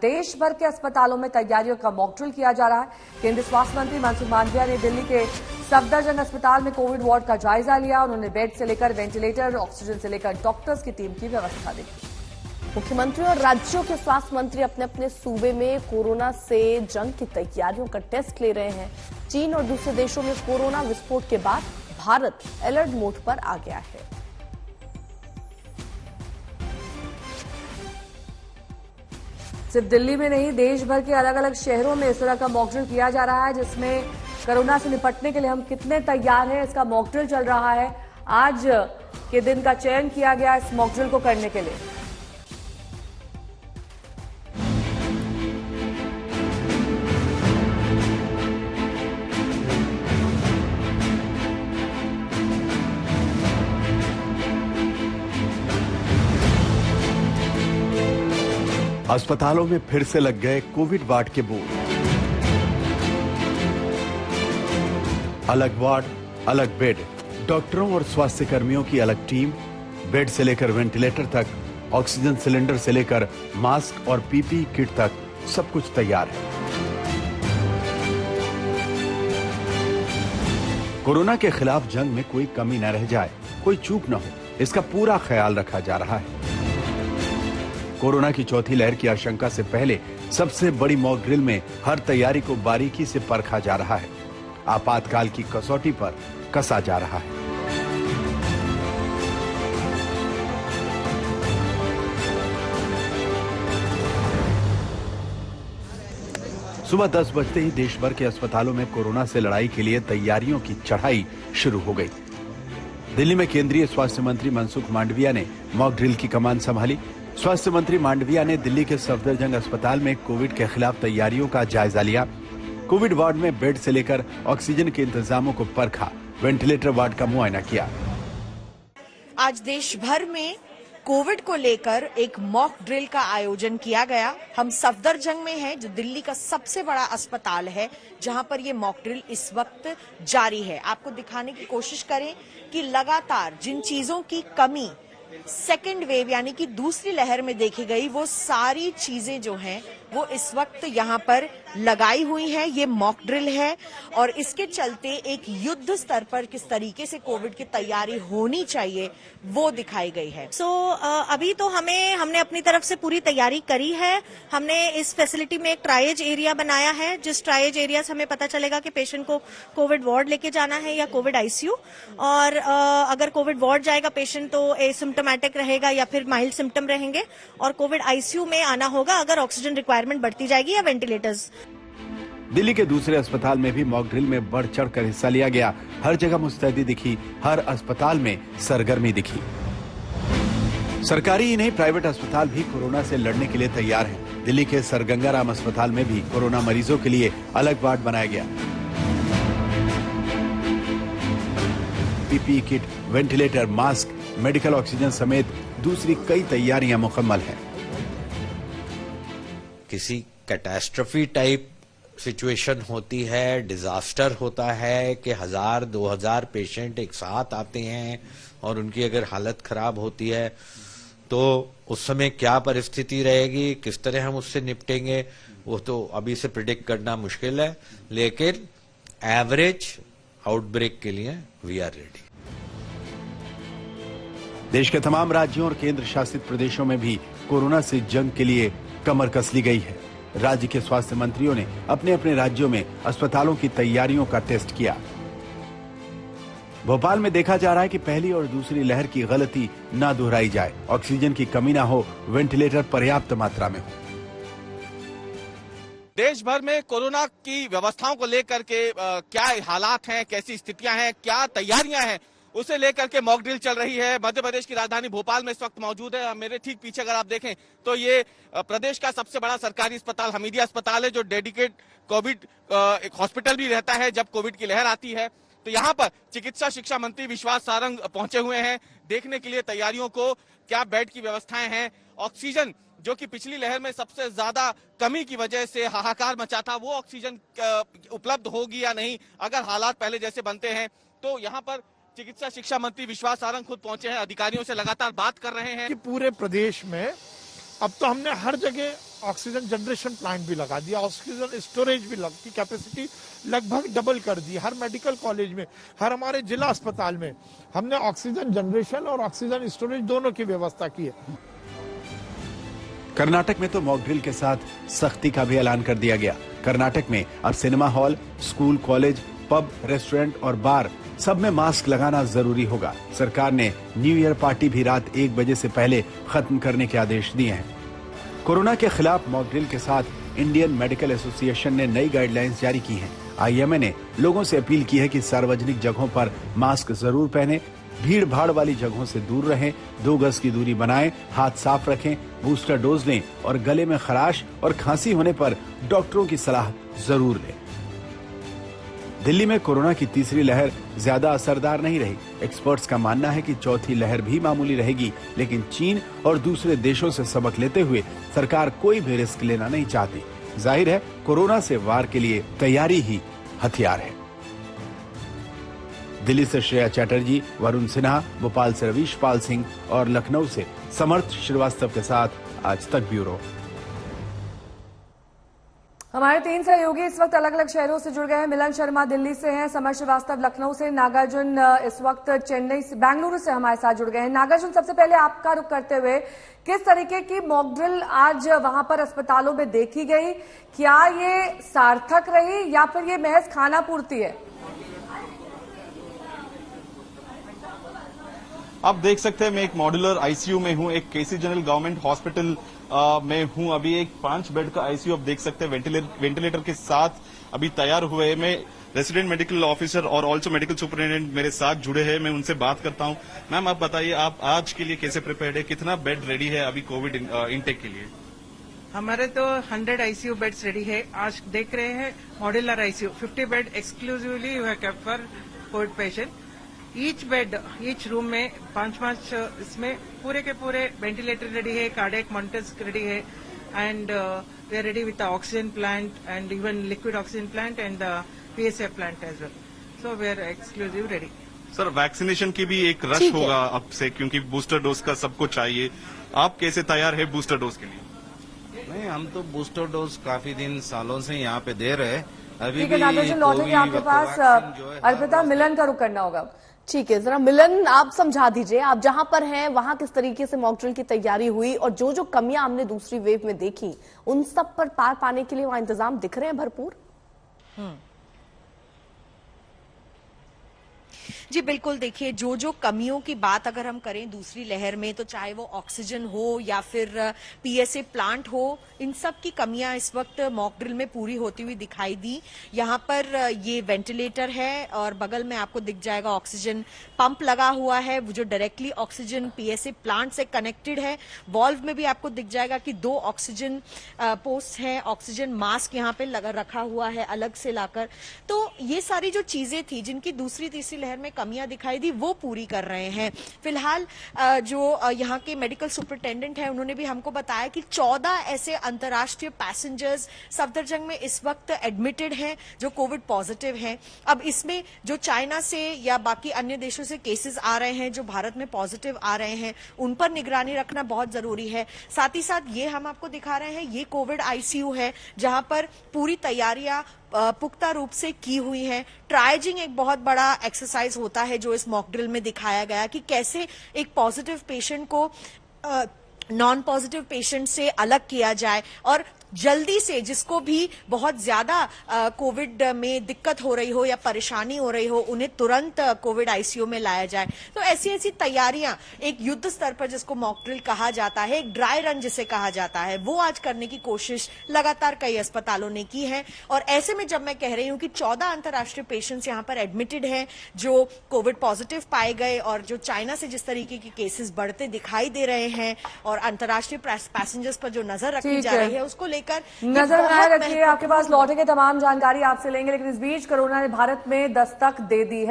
देश भर के अस्पतालों में तैयारियों का मॉकड्रिल किया जा रहा है। केंद्रीय स्वास्थ्य मंत्री मनसुख मांडविया ने दिल्ली के सफदरजंग अस्पताल में कोविड वार्ड का जायजा लिया। उन्होंने बेड से लेकर वेंटिलेटर, ऑक्सीजन से लेकर डॉक्टर्स की टीम की व्यवस्था देखी। मुख्यमंत्री और राज्यों के स्वास्थ्य मंत्री अपने अपने सूबे में कोरोना से जंग की तैयारियों का टेस्ट ले रहे हैं। चीन और दूसरे देशों में कोरोना विस्फोट के बाद भारत अलर्ट मोड पर आ गया है। सिर्फ दिल्ली में नहीं, देश भर के अलग अलग शहरों में इस तरह का मॉकड्रिल किया जा रहा है, जिसमें कोरोना से निपटने के लिए हम कितने तैयार हैं, इसका मॉकड्रिल चल रहा है। आज के दिन का चयन किया गया इस मॉकड्रिल को करने के लिए। अस्पतालों में फिर से लग गए कोविड वार्ड के बोर्ड। अलग वार्ड, अलग बेड, डॉक्टरों और स्वास्थ्य कर्मियों की अलग टीम, बेड से लेकर वेंटिलेटर तक, ऑक्सीजन सिलेंडर से लेकर मास्क और पीपीई किट तक सब कुछ तैयार है। कोरोना के खिलाफ जंग में कोई कमी न रह जाए, कोई चूक न हो, इसका पूरा ख्याल रखा जा रहा है। कोरोना की चौथी लहर की आशंका से पहले सबसे बड़ी मॉक ड्रिल में हर तैयारी को बारीकी से परखा जा रहा है। आपातकाल की कसौटी पर कसा जा रहा है। सुबह 10 बजते ही देश भर के अस्पतालों में कोरोना से लड़ाई के लिए तैयारियों की चढ़ाई शुरू हो गई। दिल्ली में केंद्रीय स्वास्थ्य मंत्री मनसुख मांडविया ने मॉक ड्रिल की कमान संभाली। स्वास्थ्य मंत्री मांडविया ने दिल्ली के सफदरजंग अस्पताल में कोविड के खिलाफ तैयारियों का जायजा लिया। कोविड वार्ड में बेड से लेकर ऑक्सीजन के इंतजामों को परखा, वेंटिलेटर वार्ड का मुआयना किया। आज देश भर में कोविड को लेकर एक मॉक ड्रिल का आयोजन किया गया। हम सफदरजंग में हैं, जो दिल्ली का सबसे बड़ा अस्पताल है, जहां पर ये मॉक ड्रिल इस वक्त जारी है। आपको दिखाने की कोशिश करें कि लगातार जिन चीजों की कमी सेकेंड वेव यानी कि दूसरी लहर में देखी गई, वो सारी चीजें जो हैं वो इस वक्त यहाँ पर लगाई हुई हैं। ये मॉक ड्रिल है और इसके चलते एक युद्ध स्तर पर किस तरीके से कोविड की तैयारी होनी चाहिए वो दिखाई गई है। अभी तो हमने अपनी तरफ से पूरी तैयारी करी है। हमने इस फैसिलिटी में एक ट्रायज एरिया बनाया है, जिस ट्रायज एरिया से हमें पता चलेगा कि पेशेंट को कोविड वार्ड लेके जाना है या कोविड आईसीयू। और अगर कोविड वार्ड जाएगा पेशेंट तो एसिम्प्टोमेटिक रहेगा या फिर माइल्ड सिम्टम रहेंगे, और कोविड आईसीयू में आना होगा अगर ऑक्सीजन रिक्वायरमेंट बढ़ती जाएगी या वेंटिलेटर्स। दिल्ली के दूसरे अस्पताल में भी मॉक ड्रिल में बढ़ चढ़ कर हिस्सा लिया गया। हर जगह मुस्तैदी दिखी, हर अस्पताल में सरगर्मी दिखी। सरकारी ही नहीं, प्राइवेट अस्पताल भी कोरोना से लड़ने के लिए तैयार हैं। दिल्ली के सर गंगाराम अस्पताल में भी कोरोना मरीजों के लिए अलग वार्ड बनाया गया। PPE kit, ventilator, mask, medical oxygen समेत दूसरी कई तैयारियां मुकम्मल हैं। किसी कैटास्ट्रोफी टाइप सिचुएशन होती है, डिजास्टर होता है कि 1000-2000 पेशेंट एक साथ आते हैं और उनकी अगर हालत खराब होती है तो उस समय क्या परिस्थिति रहेगी, किस तरह हम उससे निपटेंगे, वो तो अभी से प्रिडिक्ट करना मुश्किल है। लेकिन एवरेज आउटब्रेक के लिए वी आर रेडी। देश के तमाम राज्यों और केंद्र शासित प्रदेशों में भी कोरोना से जंग के लिए कमर कस ली गई है। राज्य के स्वास्थ्य मंत्रियों ने अपने अपने राज्यों में अस्पतालों की तैयारियों का टेस्ट किया। भोपाल में देखा जा रहा है कि पहली और दूसरी लहर की गलती ना दोहराई जाए, ऑक्सीजन की कमी ना हो, वेंटिलेटर पर्याप्त मात्रा में हो। देश भर में कोरोना की व्यवस्थाओं को लेकर के क्या हालात हैं, कैसी स्थितियां हैं, क्या तैयारियां हैं, उसे लेकर के मॉक ड्रिल चल रही है। मध्य प्रदेश की राजधानी भोपाल में इस वक्त मौजूद है। मेरे ठीक पीछे अगर आप देखें तो ये प्रदेश का सबसे बड़ा सरकारी अस्पताल हमीदिया अस्पताल है, जो डेडिकेट कोविड एक हॉस्पिटल भी रहता है जब कोविड की लहर आती है। तो यहाँ पर चिकित्सा शिक्षा मंत्री विश्वास सारंग पहुंचे हुए हैं देखने के लिए तैयारियों को, क्या बेड की व्यवस्थाएं हैं, ऑक्सीजन जो कि पिछली लहर में सबसे ज्यादा कमी की वजह से हाहाकार मचा था, वो ऑक्सीजन उपलब्ध होगी या नहीं अगर हालात पहले जैसे बनते हैं। तो यहाँ पर चिकित्सा शिक्षा मंत्री विश्वास सारंग खुद पहुंचे हैं, अधिकारियों से लगातार बात कर रहे हैं कि पूरे प्रदेश में अब तो हमने हर जगह ऑक्सीजन जनरेशन प्लांट भी लगा दिया, ऑक्सीजन स्टोरेज भी की कैपेसिटी लगभग डबल कर दी। हर मेडिकल कॉलेज में, हर हमारे जिला अस्पताल में हमने ऑक्सीजन जनरेशन और ऑक्सीजन स्टोरेज दोनों की व्यवस्था की है। कर्नाटक में तो मॉक ड्रिल के साथ सख्ती का भी ऐलान कर दिया गया। कर्नाटक में अब cinema hall, school, college, pub, restaurant और बार सब में मास्क लगाना जरूरी होगा। सरकार ने न्यू ईयर पार्टी भी रात 1 बजे से पहले खत्म करने के आदेश दिए हैं। कोरोना के खिलाफ मॉक ड्रिल के साथ इंडियन मेडिकल एसोसिएशन ने नई गाइडलाइंस जारी की हैं। आईएमए ने लोगों से अपील की है कि सार्वजनिक जगहों पर मास्क जरूर पहनें, भीड़ भाड़ वाली जगहों से दूर रहें, 2 गज की दूरी बनाएं, हाथ साफ रखें, बूस्टर डोज लें और गले में खराश और खांसी होने पर डॉक्टरों की सलाह जरूर लें। दिल्ली में कोरोना की तीसरी लहर ज्यादा असरदार नहीं रही। एक्सपर्ट्स का मानना है कि चौथी लहर भी मामूली रहेगी, लेकिन चीन और दूसरे देशों से सबक लेते हुए सरकार कोई भी रिस्क लेना नहीं चाहती। जाहिर है कोरोना से वार के लिए तैयारी ही हथियार है। दिल्ली से श्रेया चैटर्जी, वरुण सिन्हा, भोपाल से रवीश पाल सिंह और लखनऊ से समर्थ श्रीवास्तव के साथ आज तक ब्यूरो। हमारे 3 सहयोगी इस वक्त अलग अलग शहरों से जुड़ गए हैं। मिलन शर्मा दिल्ली से हैं, समर्थ श्रीवास्तव लखनऊ से, नागार्जुन इस वक्त चेन्नई से, बेंगलुरु से हमारे साथ जुड़ गए हैं। नागार्जुन, सबसे पहले आपका रुख करते हुए, किस तरीके की मॉक ड्रिल आज वहां पर अस्पतालों में देखी गई? क्या ये सार्थक रही या फिर ये महज खाना पूर्ति है? आप देख सकते हैं मैं एक मॉड्यूलर आईसीयू में हूं, एक केसी जनरल गवर्नमेंट हॉस्पिटल में हूं। अभी एक 5 बेड का आईसीयू आप देख सकते हैं वेंटिलेटर के साथ अभी तैयार हुए हैं। मैं रेसिडेंट मेडिकल ऑफिसर और ऑल्सो मेडिकल सुपरिटेंडेंट मेरे साथ जुड़े हैं, मैं उनसे बात करता हूं। मैम आप बताइए, आप आज के लिए कैसे प्रिपेयर्ड है, कितना बेड रेडी है अभी कोविड इनटेक के लिए? हमारे तो 100 आईसीयू बेड्स रेडी है। आज देख रहे हैं modular ICU 50 bed exclusively you have kept for COVID patient. Each bed, each room में 5-5 इसमें पूरे के पूरे वेंटिलेटर रेडी है, कार्डियक मॉनिटर्स रेडी है and we are ready with the oxygen plant and even liquid oxygen plant and the PSF plant as well. So we are exclusive ready. Sir vaccination की भी एक rush होगा अब से, क्योंकि booster dose का सबको चाहिए। आप कैसे तैयार है बूस्टर डोज के लिए? नहीं, हम तो बूस्टर डोज काफी दिन सालों से यहाँ पे दे रहे हैं। अभी भी नागार्जुन लौटेंगे आपके पास। अर्पिता, मिलन का रुख करना होगा। ठीक है, जरा मिलन आप समझा दीजिए, आप जहां पर हैं वहां किस तरीके से मॉक ड्रिल की तैयारी हुई और जो जो कमियां हमने दूसरी वेव में देखी उन सब पर पार पाने के लिए वहां इंतजाम दिख रहे हैं भरपूर? जी बिल्कुल, देखिए जो जो कमियों की बात अगर हम करें दूसरी लहर में, तो चाहे वो ऑक्सीजन हो या फिर पीएसए प्लांट हो, इन सब की कमियां इस वक्त मॉक ड्रिल में पूरी होती हुई दिखाई दी। यहाँ पर ये वेंटिलेटर है और बगल में आपको दिख जाएगा ऑक्सीजन पंप लगा हुआ है, जो डायरेक्टली ऑक्सीजन पीएसए प्लांट से कनेक्टेड है। वॉल्व में भी आपको दिख जाएगा कि 2 ऑक्सीजन पोस्ट हैं, ऑक्सीजन मास्क यहाँ पे लगा रखा हुआ है अलग से लाकर। तो ये सारी जो चीजें थी जिनकी दूसरी तीसरी लहर में कमियां दिखाई दी, वो पूरी कर रहे हैं। फिलहाल जो यहाँ के मेडिकल सुपरिटेंडेंट है, उन्होंने भी हमको बताया कि 14 ऐसे अंतर्राष्ट्रीय पैसेंजर्स सफदरजंग में इस वक्त एडमिटेड हैं जो कोविड पॉजिटिव हैं। अब इसमें जो चाइना से या बाकी अन्य देशों से केसेस आ रहे हैं, जो भारत में पॉजिटिव आ रहे हैं, उन पर निगरानी रखना बहुत जरूरी है। साथ ही साथ ये हम आपको दिखा रहे हैं, ये कोविड आईसीयू है जहां पर पूरी तैयारियां पुख्ता रूप से की हुई है। ट्राइजिंग एक बहुत बड़ा एक्सरसाइज होता है जो इस मॉक ड्रिल में दिखाया गया कि कैसे एक पॉजिटिव पेशेंट को नॉन पॉजिटिव पेशेंट से अलग किया जाए और जल्दी से जिसको भी बहुत ज्यादा कोविड में दिक्कत हो रही हो या परेशानी हो रही हो, उन्हें तुरंत कोविड आईसीयू में लाया जाए। तो ऐसी ऐसी तैयारियां एक युद्ध स्तर पर जिसको मॉक ड्रिल कहा जाता है, एक ड्राई रन जिसे कहा जाता है, वो आज करने की कोशिश लगातार कई अस्पतालों ने की है। और ऐसे में जब मैं कह रही हूं कि 14 अंतर्राष्ट्रीय पेशेंट्स यहां पर एडमिटेड हैं जो कोविड पॉजिटिव पाए गए और जो चाइना से जिस तरीके के केसेस बढ़ते दिखाई दे रहे हैं और अंतर्राष्ट्रीय पैसेंजर्स पर जो नजर रखी जा रही है उसको नजर बनाए रखिए। आपके पास लौटेंगे, तमाम जानकारी आपसे लेंगे, लेकिन इस बीच कोरोना ने भारत में दस्तक दे दी है।